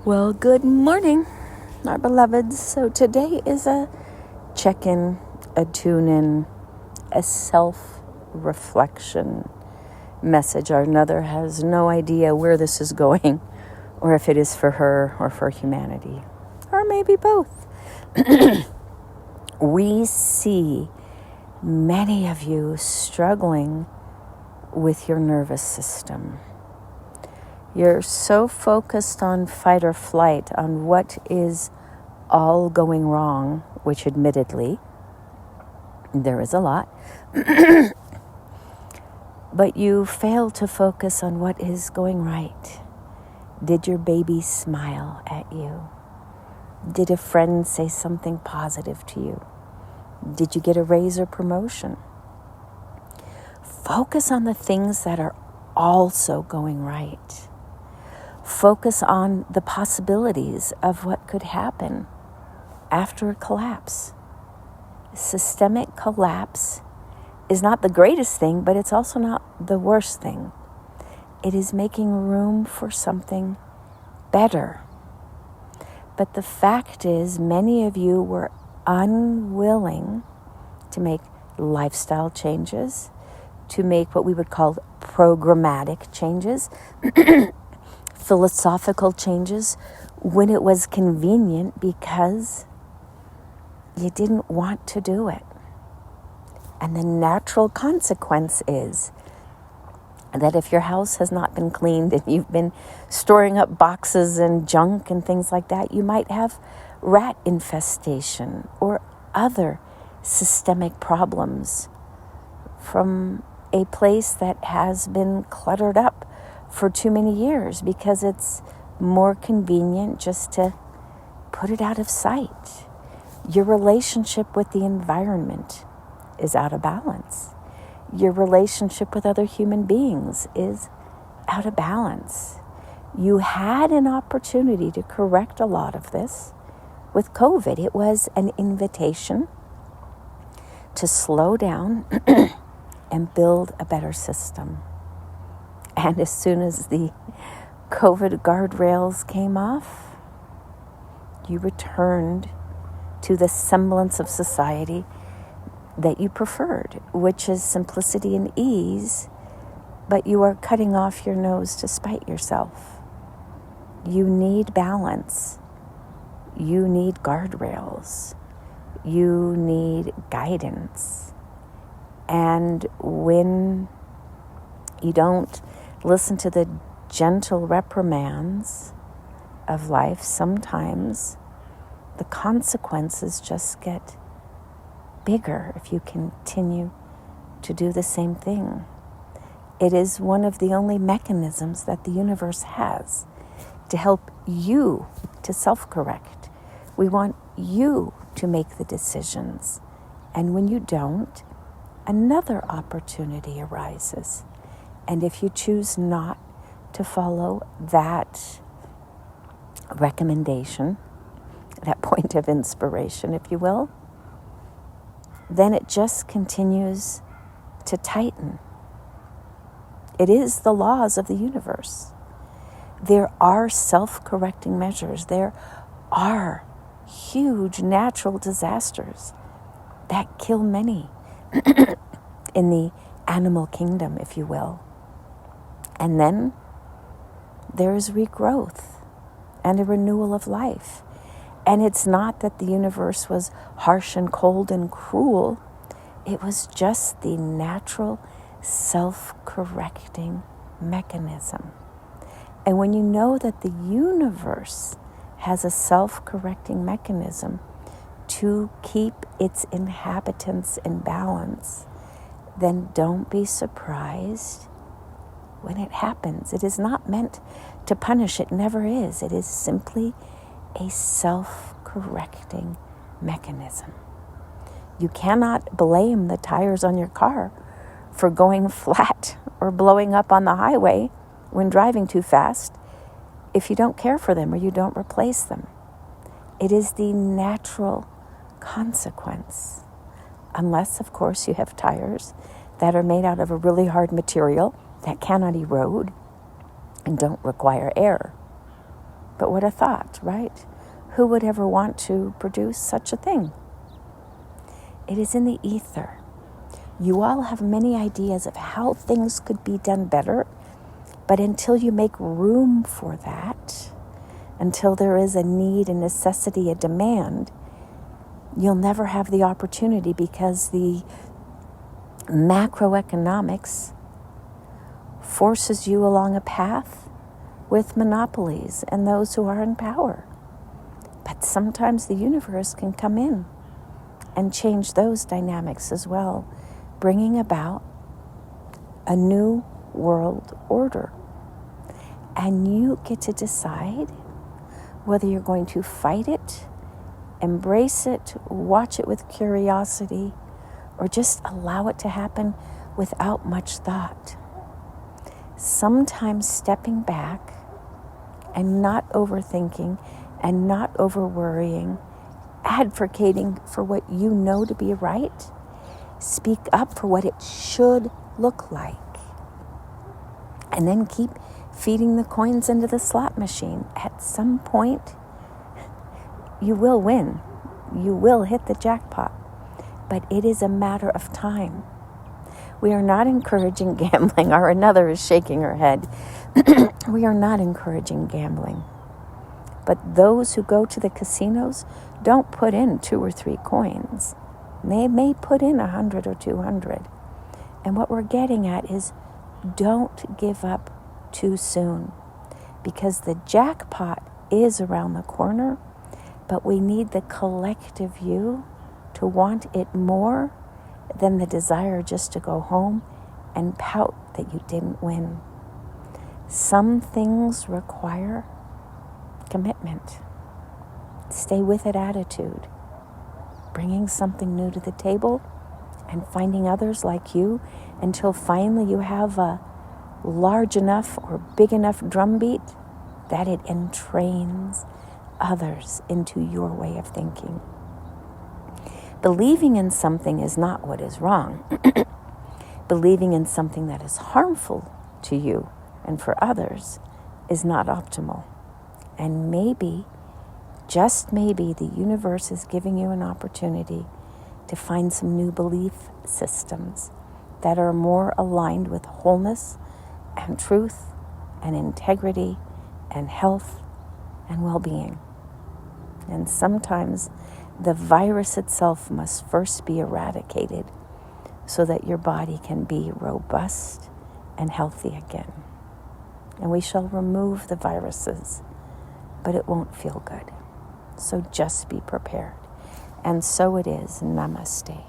Well, good morning, our beloveds. So today is a check-in, a tune-in, a self-reflection message. Our another has no idea where this is going, or if it is for her or for humanity, or maybe both. We see many of you struggling with your nervous system. You're so focused on fight or flight, on what is all going wrong, which admittedly, there is a lot. But you fail to focus on what is going right. Did your baby smile at you? Did a friend say something positive to you? Did you get a raise or promotion? Focus on the things that are also going right. Focus on the possibilities of what could happen after a collapse. Systemic collapse is not the greatest thing, but it's also not the worst thing. It is making room for something better. But the fact is, many of you were unwilling to make lifestyle changes, to make what we would call programmatic changes, philosophical changes, when it was convenient, because you didn't want to do it. And the natural consequence is that if your house has not been cleaned and you've been storing up boxes and junk and things like that, you might have rat infestation or other systemic problems from a place that has been cluttered up for too many years, because it's more convenient just to put it out of sight. Your relationship with the environment is out of balance. Your relationship with other human beings is out of balance. You had an opportunity to correct a lot of this with COVID. It was an invitation to slow down and build a better system. And as soon as the COVID guardrails came off, you returned to the semblance of society that you preferred, which is simplicity and ease, but you are cutting off your nose to spite yourself. You need balance. You need guardrails. You need guidance. And when you don't listen to the gentle reprimands of life, sometimes the consequences just get bigger if you continue to do the same thing. It is one of the only mechanisms that the universe has to help you to self-correct. We want you to make the decisions. And when you don't, another opportunity arises. And if you choose not to follow that recommendation, that point of inspiration, if you will, then it just continues to tighten. It is the laws of the universe. There are self-correcting measures. There are huge natural disasters that kill many in the animal kingdom, if you will. And then there is regrowth and a renewal of life. And it's not that the universe was harsh and cold and cruel. It was just the natural self-correcting mechanism. And when you know that the universe has a self-correcting mechanism to keep its inhabitants in balance, then don't be surprised when it happens. It is not meant to punish. It never is. It is simply a self-correcting mechanism. You cannot blame the tires on your car for going flat or blowing up on the highway when driving too fast if you don't care for them or you don't replace them. It is the natural consequence. Unless, of course, you have tires that are made out of a really hard material that cannot erode and don't require air. But what a thought, right? Who would ever want to produce such a thing? It is in the ether. You all have many ideas of how things could be done better, but until you make room for that, until there is a need, a necessity, a demand, you'll never have the opportunity, because the macroeconomics forces you along a path with monopolies and those who are in power. But sometimes the universe can come in and change those dynamics as well, bringing about a new world order. And you get to decide whether you're going to fight it, embrace it, watch it with curiosity, or just allow it to happen without much thought. Sometimes stepping back and not overthinking and not over-worrying, advocating for what you know to be right, speak up for what it should look like, and then keep feeding the coins into the slot machine. At some point, you will win. You will hit the jackpot. But it is a matter of time. We are not encouraging gambling, or another is shaking her head. We are not encouraging gambling. But those who go to the casinos don't put in 2 or 3 coins. They may put in 100 or 200. And what we're getting at is, don't give up too soon, because the jackpot is around the corner, but we need the collective you to want it more than the desire just to go home and pout that you didn't win. Some things require commitment. Stay with it attitude. Bringing something new to the table and finding others like you until finally you have a large enough or big enough drumbeat that it entrains others into your way of thinking. Believing in something is not what is wrong. Believing in something that is harmful to you and for others is not optimal. And maybe, just maybe, the universe is giving you an opportunity to find some new belief systems that are more aligned with wholeness and truth and integrity and health and well-being. And sometimes the virus itself must first be eradicated so that your body can be robust and healthy again. And we shall remove the viruses, but it won't feel good. So just be prepared. And so it is. Namaste.